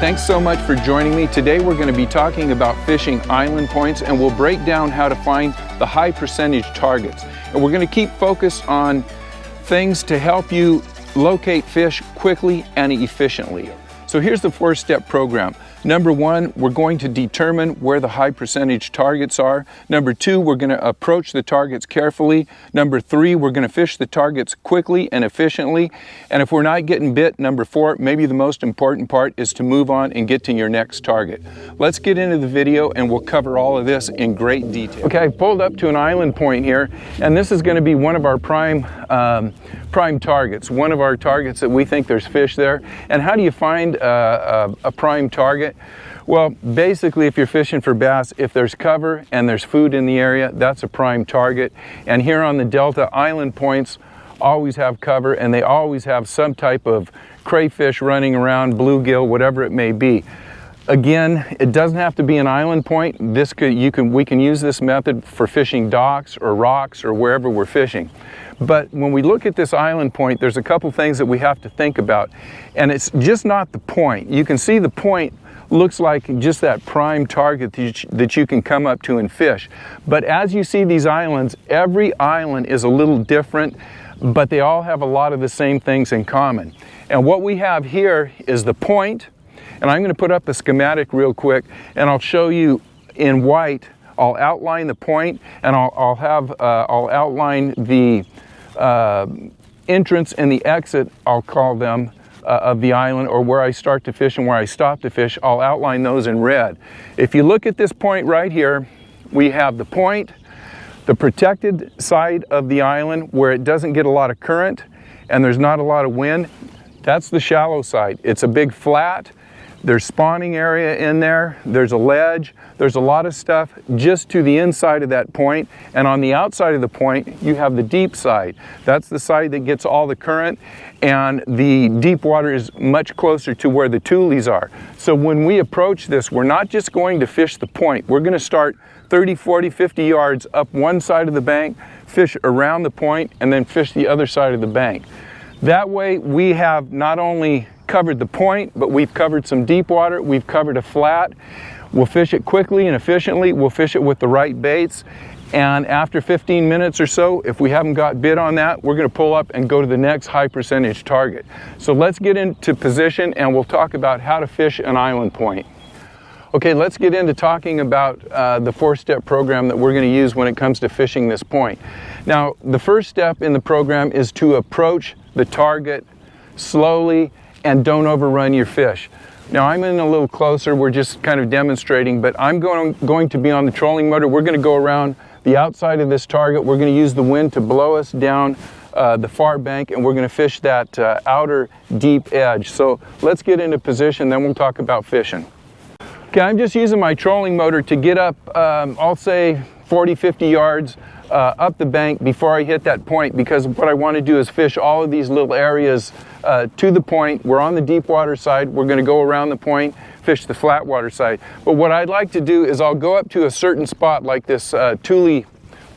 thanks so much for joining me. Today we're going to be talking about fishing island points, and we'll break down how to find the high percentage targets. And we're going to keep focus on things to help you locate fish quickly and efficiently. So here's the 4-step program. Number 1, we're going to determine where the high percentage targets are. Number 2, we're going to approach the targets carefully. Number 3, we're going to fish the targets quickly and efficiently. And if we're not getting bit, number 4, maybe the most important part is to move on and get to your next target. Let's get into the video and we'll cover all of this in great detail. Okay, I've pulled up to an island point here, and this is going to be one of our prime targets, one of our targets that we think there's fish there. And how do you find a prime target? Well, basically, if you're fishing for bass, if there's cover and there's food in the area, that's a prime target. And here on the Delta, island points always have cover, and they always have some type of crayfish running around, bluegill, whatever it may be. Again, it doesn't have to be an island point. We can use this method for fishing docks or rocks or wherever we're fishing. But when we look at this island point, there's a couple things that we have to think about. And it's just not the point. You can see the point looks like just that prime target that you can come up to and fish. But as you see these islands, every island is a little different, but they all have a lot of the same things in common. And what we have here is the point. And I'm going to put up a schematic real quick, and I'll show you in white. I'll outline the point, and I'll outline the entrance and the exit, I'll call them, of the island, or where I start to fish and where I stop to fish. I'll outline those in red. If you look at this point right here, we have the point, the protected side of the island where it doesn't get a lot of current and there's not a lot of wind. That's the shallow side. It's a big flat. There's spawning area in there, there's a ledge, there's a lot of stuff just to the inside of that point. And on the outside of the point, you have the deep side. That's the side that gets all the current, and the deep water is much closer to where the tules are. So when we approach this, we're not just going to fish the point. We're going to start 30, 40, 50 yards up one side of the bank, fish around the point, and then fish the other side of the bank. That way we have not only covered the point, but we've covered some deep water, we've covered a flat. We'll fish it quickly and efficiently, we'll fish it with the right baits, and after 15 minutes or so, if we haven't got bit on that, we're going to pull up and go to the next high percentage target. So let's get into position and we'll talk about how to fish an island point. Okay, let's get into talking about the 4-step program that we're going to use when it comes to fishing this point. Now, the first step in the program is to approach the target slowly and don't overrun your fish. Now I'm in a little closer, we're just kind of demonstrating, but I'm going to be on the trolling motor. We're going to go around the outside of this target. We're going to use the wind to blow us down the far bank, and we're going to fish that outer deep edge. So let's get into position, then we'll talk about fishing. Okay, I'm just using my trolling motor to get up, I'll say 40, 50 yards up the bank before I hit that point, because what I want to do is fish all of these little areas to the point. We're on the deep water side. We're going to go around the point, fish the flat water side. But what I'd like to do is I'll go up to a certain spot like this tule.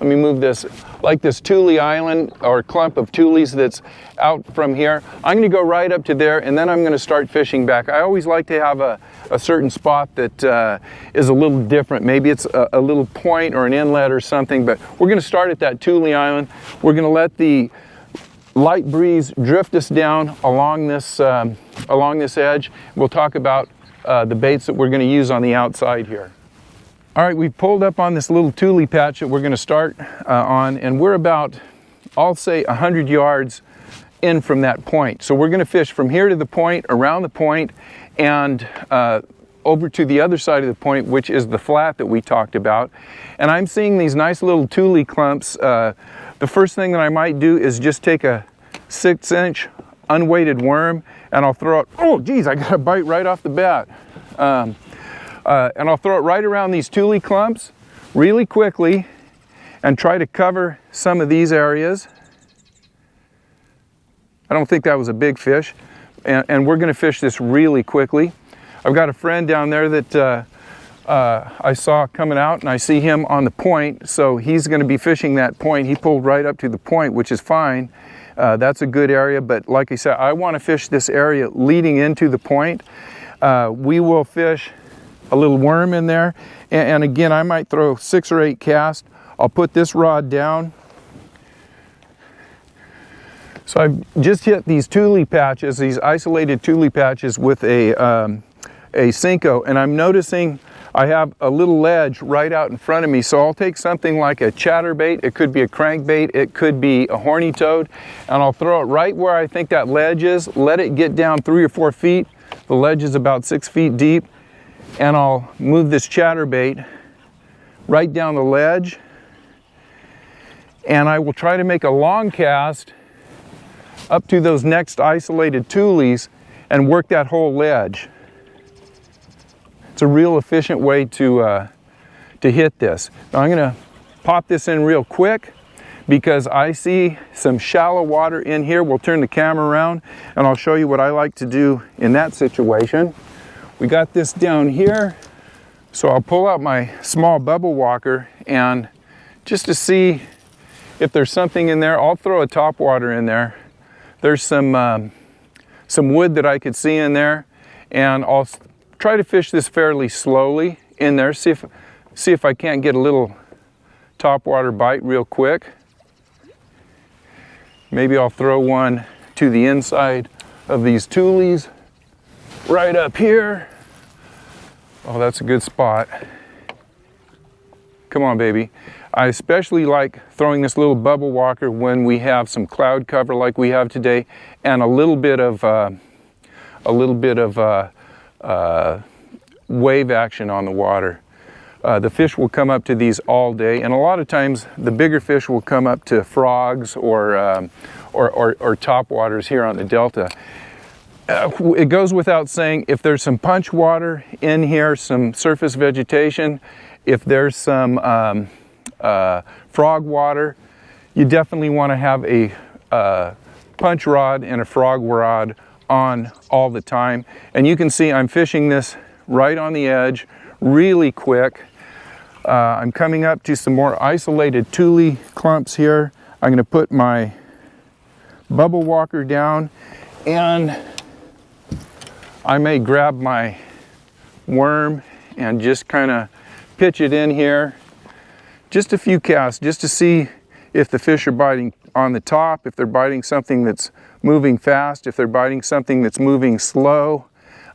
Let me move this, like this tule island or clump of tules that's out from here. I'm going to go right up to there, and then I'm going to start fishing back. I always like to have a certain spot that is a little different. Maybe it's a little point or an inlet or something, but we're going to start at that tule island. We're going to let the light breeze drift us down along this edge. We'll talk about the baits that we're going to use on the outside here. All right, we've pulled up on this little tule patch that we're going to start on, and we're about, I'll say, 100 yards in from that point. So we're going to fish from here to the point, around the point, and over to the other side of the point, which is the flat that we talked about. And I'm seeing these nice little tule clumps. The first thing that I might do is just take a 6-inch unweighted worm, and I'll throw it. Oh geez, I got a bite right off the bat. And I'll throw it right around these tule clumps really quickly and try to cover some of these areas. I don't think that was a big fish, and we're going to fish this really quickly. I've got a friend down there that I saw coming out, and I see him on the point, so he's going to be fishing that point. He pulled right up to the point, which is fine. That's a good area, but like I said, I want to fish this area leading into the point. we will fish a little worm in there. And again, I might throw 6 or 8 casts. I'll put this rod down. So I've just hit these tule patches, these isolated tule patches with a Senko, and I'm noticing I have a little ledge right out in front of me. So I'll take something like a chatterbait, it could be a crankbait, it could be a horny toad, and I'll throw it right where I think that ledge is, let it get down 3 or 4 feet. The ledge is about 6 feet deep, and I'll move this chatterbait right down the ledge, and I will try to make a long cast up to those next isolated tules and work that whole ledge. It's a real efficient way to hit this. Now I'm going to pop this in real quick because I see some shallow water in here. We'll turn the camera around and I'll show you what I like to do in that situation. We got this down here, so I'll pull out my small bubble walker, and just to see if there's something in there, I'll throw a topwater in there. There's some wood that I could see in there, and I'll try to fish this fairly slowly in there, see if I can't get a little topwater bite real quick. Maybe I'll throw one to the inside of these tules right up here. Oh, that's a good spot. Come on, baby. I especially like throwing this little bubble walker when we have some cloud cover like we have today, and a little bit of wave action on the water. The fish will come up to these all day, and a lot of times the bigger fish will come up to frogs or topwaters here on the delta. It goes without saying, if there's some punch water in here, some surface vegetation, if there's some frog water, you definitely want to have a punch rod and a frog rod on all the time. And you can see I'm fishing this right on the edge, really quick. I'm coming up to some more isolated tule clumps here. I'm going to put my bubble walker down, and I may grab my worm and just kind of pitch it in here. Just a few casts, just to see if the fish are biting on the top, if they're biting something that's moving fast, if they're biting something that's moving slow.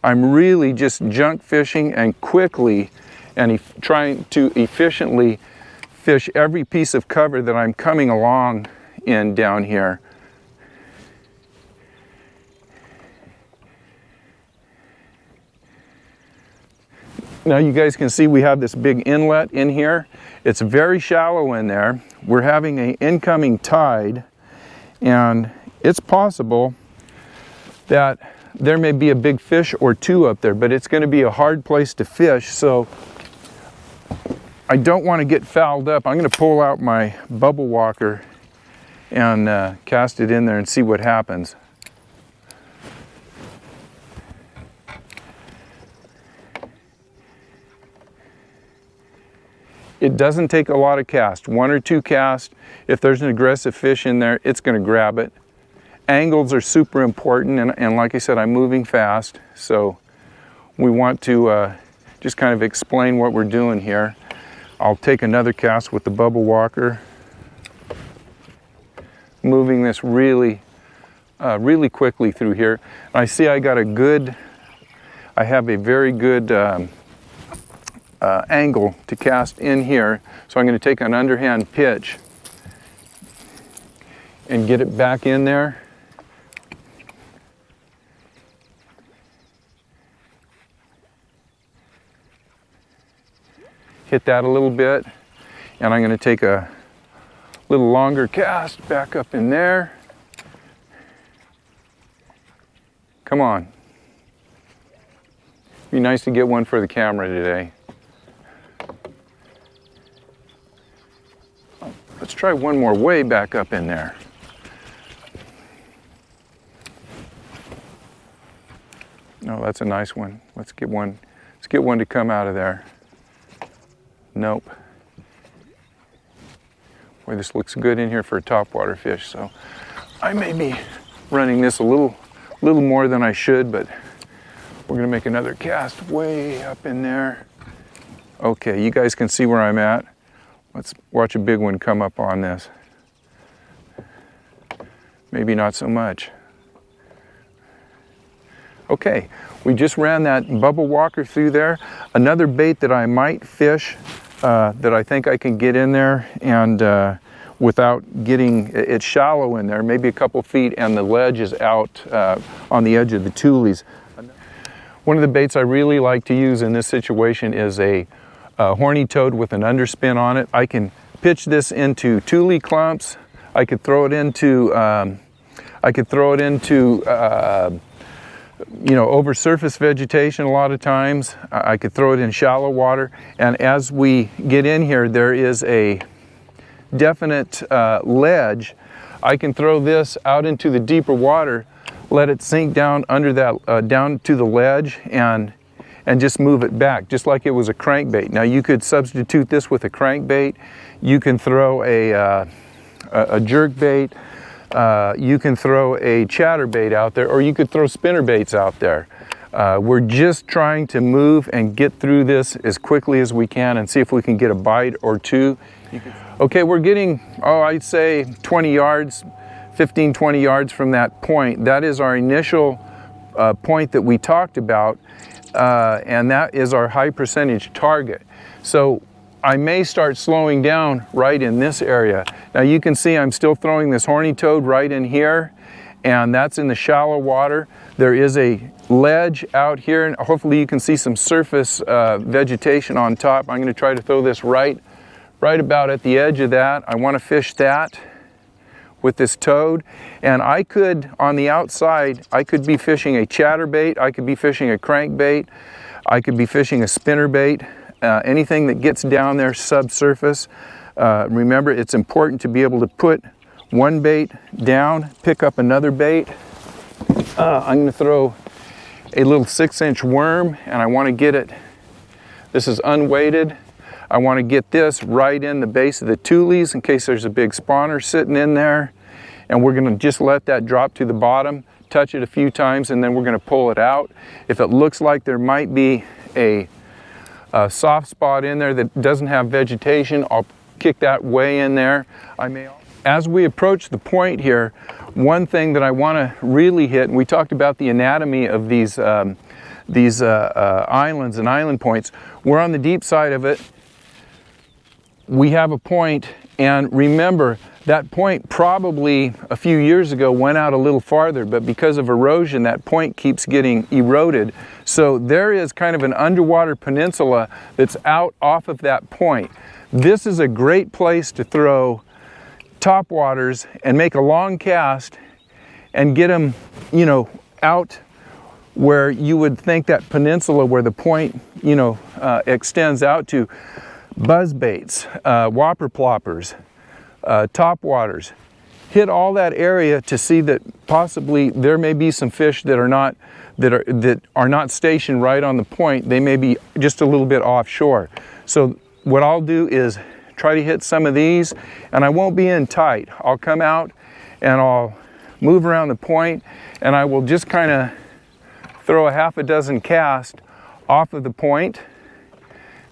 I'm really just junk fishing and quickly and trying to efficiently fish every piece of cover that I'm coming along in down here. Now you guys can see we have this big inlet in here. It's very shallow in there. We're having an incoming tide, and it's possible that there may be a big fish or two up there, but it's going to be a hard place to fish, so I don't want to get fouled up. I'm going to pull out my bubble walker and cast it in there and see what happens. It doesn't take a lot of casts, 1 or 2 casts. If there's an aggressive fish in there, it's going to grab it. Angles are super important, and like I said, I'm moving fast, so we want to just kind of explain what we're doing here. I'll take another cast with the bubble walker, moving this really quickly through here. I see I have a very good angle to cast in here, so I'm going to take an underhand pitch and get it back in there. Hit that a little bit, and I'm going to take a little longer cast back up in there. Come on. Be nice to get one for the camera today. Let's try one more way back up in there. No, that's a nice one. Let's get one to come out of there. Nope. Boy, this looks good in here for a topwater fish, so I may be running this a little more than I should, but We're gonna make another cast way up in there. Okay, you guys can see where I'm at. Let's watch a big one come up on this. Maybe not so much. Okay, we just ran that bubble walker through there. Another bait that I might fish that I think I can get in there and without getting, it's shallow in there, maybe a couple feet, and the ledge is out on the edge of the tules. One of the baits I really like to use in this situation is a horny toad with an underspin on it. I can pitch this into tule clumps. I could throw it into you know, over surface vegetation a lot of times. I could throw it in shallow water, and as we get in here, there is a definite ledge. I can throw this out into the deeper water, let it sink down under that, down to the ledge, and just move it back, just like it was a crankbait. Now you could substitute this with a crankbait. You can throw a jerk bait. You can throw a chatterbait out there, or you could throw spinner baits out there. We're just trying to move and get through this as quickly as we can and see if we can get a bite or two. Okay, we're getting, oh, I'd say 20 yards, 15, 20 yards from that point. That is our initial point that we talked about, and that is our high percentage target. So I may start slowing down right in this area. Now you can see I'm still throwing this horny toad right in here, and that's in the shallow water. There is a ledge out here, and hopefully you can see some surface vegetation on top. I'm going to try to throw this right about at the edge of that. I want to fish that with this toad, and I could, on the outside, I could be fishing a chatterbait, I could be fishing a crankbait, I could be fishing a spinnerbait. Anything that gets down there subsurface. Remember, it's important to be able to put one bait down, pick up another bait. I'm going to throw a little 6-inch worm, and I want to get it, this is unweighted, I want to get this right in the base of the tules in case there's a big spawner sitting in there, and we're going to just let that drop to the bottom, touch it a few times, and then we're going to pull it out. If it looks like there might be a soft spot in there that doesn't have vegetation, I'll kick that way in there. As we approach the point here, one thing that I want to really hit, and we talked about the anatomy of these islands and island points. We're on the deep side of it. We have a point, and remember, that point probably a few years ago went out a little farther, but because of erosion, that point keeps getting eroded. So there is kind of an underwater peninsula that's out off of that point. This is a great place to throw topwaters and make a long cast and get them, you know, out where you would think that peninsula where the point, you know, extends out to. Buzz baits, whopper ploppers, top waters. Hit all that area to see that possibly there may be some fish that are not stationed right on the point. They may be just a little bit offshore. So what I'll do is try to hit some of these, and I won't be in tight. I'll come out and I'll move around the point, and I will just kind of throw a half a dozen casts off of the point,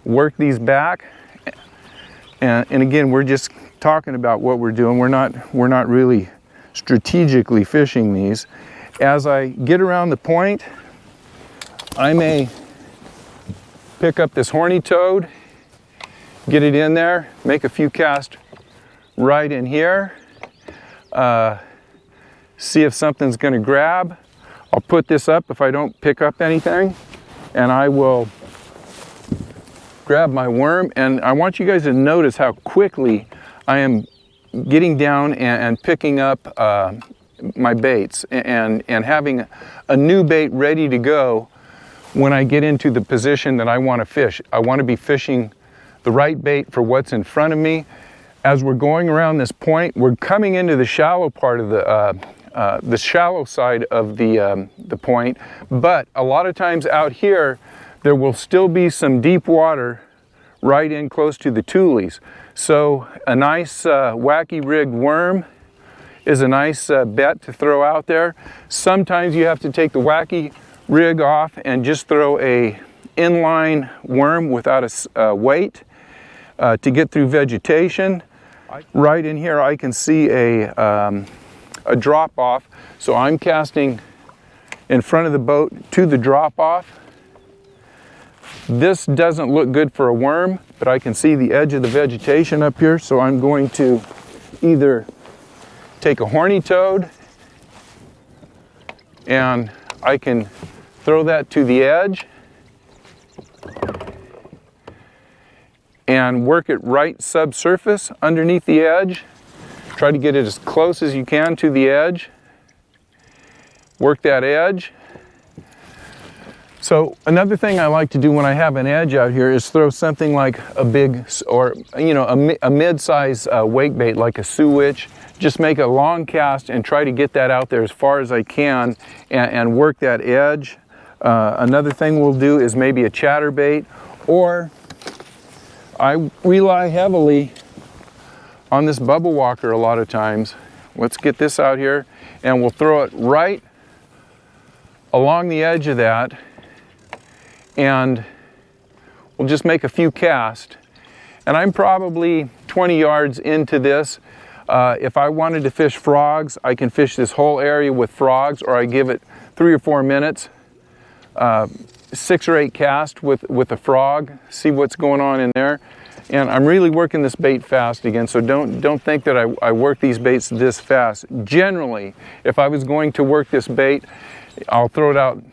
work these back, and again, we're just talking about what we're doing. We're not really strategically fishing these. As I get around the point, I may pick up this horny toad, get it in there, make a few casts right in here, see if something's going to grab. I'll put this up if I don't pick up anything, and I will grab my worm, and I want you guys to notice how quickly I am getting down and picking up my baits and having a new bait ready to go when I get into the position that I want to fish. I want to be fishing the right bait for what's in front of me. As we're going around this point, we're coming into the shallow part of the shallow side of the point, but a lot of times out here there will still be some deep water right in close to the tules. So a nice wacky rigged worm is a nice bet to throw out there. Sometimes you have to take the wacky rig off and just throw a inline worm without a weight to get through vegetation. Right in here I can see a drop off, so I'm casting in front of the boat to the drop off. This doesn't look good for a worm, but I can see the edge of the vegetation up here, so I'm going to either take a horny toad and I can throw that to the edge and work it right subsurface underneath the edge. Try to get it as close as you can to the edge. Work that edge. So another thing I like to do when I have an edge out here is throw something like a big, or a mid-size wake bait like a suwitch. Just make a long cast and try to get that out there as far as I can and work that edge. Another thing we'll do is maybe a chatterbait, or I rely heavily on this bubble walker a lot of times. Let's get this out here and we'll throw it right along the edge of that, and we'll just make a few casts. And I'm probably 20 yards into this. If I wanted to fish frogs, I can fish this whole area with frogs, or I give it 3 or 4 minutes, 6 or 8 casts with a frog, see what's going on in there. And I'm really working this bait fast again, so don't think that I work these baits this fast. Generally, if I was going to work this bait, I'll throw it out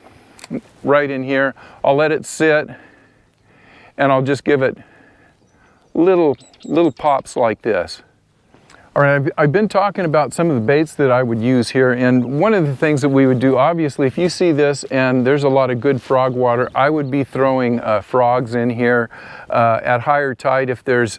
right in here, I'll let it sit, and I'll just give it little pops like this. All right, I've been talking about some of the baits that I would use here, and one of the things that we would do, obviously, if you see this and there's a lot of good frog water, I would be throwing frogs in here at higher tide. If there's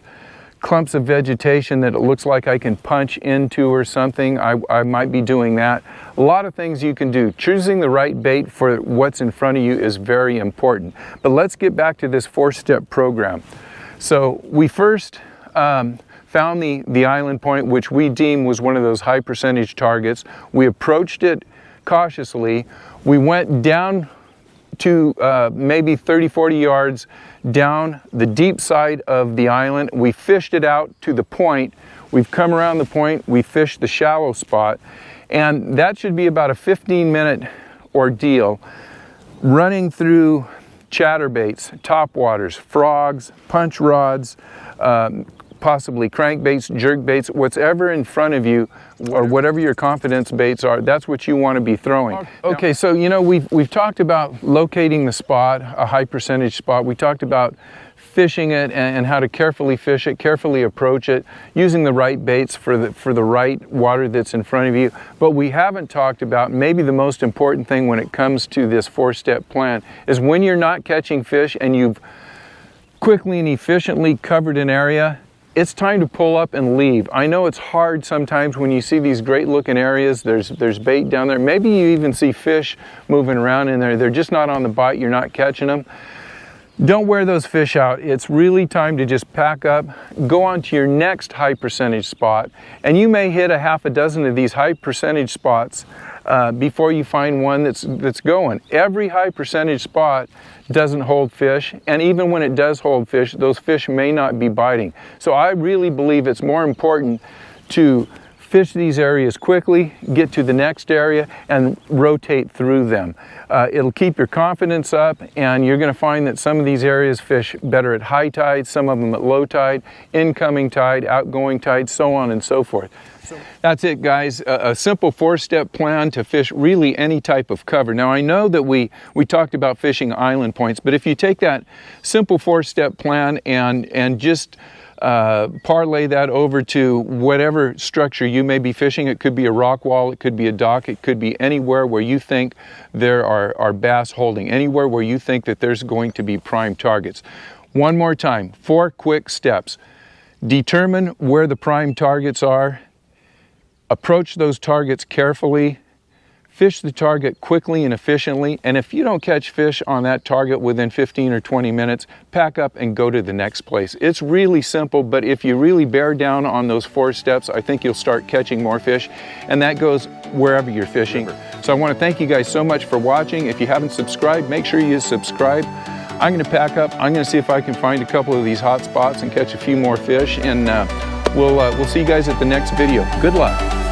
clumps of vegetation that it looks like I can punch into or something, I might be doing that. A lot of things you can do. Choosing the right bait for what's in front of you is very important. But let's get back to this 4-step program. So we first found the island point, which we deemed was one of those high percentage targets. We approached it cautiously. We went down to maybe 30-40 yards down the deep side of the island. We fished it out to the point. We've come around the point. We fished the shallow spot, and that should be about a 15-minute ordeal, running through chatterbaits, topwaters, frogs, punch rods, possibly crankbaits, jerkbaits, whatever in front of you, or whatever your confidence baits are, that's what you want to be throwing. Okay, so we've talked about locating the spot, a high percentage spot. We talked about fishing it and how to carefully fish it, carefully approach it, using the right baits for the right water that's in front of you. But we haven't talked about maybe the most important thing when it comes to this 4-step plan is when you're not catching fish and you've quickly and efficiently covered an area, it's time to pull up and leave. I know it's hard sometimes when you see these great looking areas, there's bait down there, maybe you even see fish moving around in there, they're just not on the bite, you're not catching them. Don't wear those fish out. It's really time to just pack up, go on to your next high percentage spot, and you may hit a half a dozen of these high percentage spots before you find one that's going. Every high percentage spot doesn't hold fish, and even when it does hold fish, those fish may not be biting. So I really believe it's more important to fish these areas quickly, get to the next area, and rotate through them. It'll keep your confidence up, and you're going to find that some of these areas fish better at high tide, some of them at low tide, incoming tide, outgoing tide, so on and so forth. That's it, guys. A simple 4-step plan to fish really any type of cover. Now, I know that we talked about fishing island points, but if you take that simple 4-step plan and just parlay that over to whatever structure you may be fishing. It could be a rock wall, it could be a dock, it could be anywhere where you think there are bass holding, anywhere where you think that there's going to be prime targets. One more time, 4 quick steps. Determine where the prime targets are, approach those targets carefully, Fish the target quickly and efficiently, and if you don't catch fish on that target within 15 or 20 minutes, pack up and go to the next place. It's really simple, but if you really bear down on those 4 steps, I think you'll start catching more fish, and that goes wherever you're fishing. So I want to thank you guys so much for watching. If you haven't subscribed, make sure you subscribe. I'm going to pack up. I'm going to see if I can find a couple of these hot spots and catch a few more fish, and we'll see you guys at the next video. Good luck.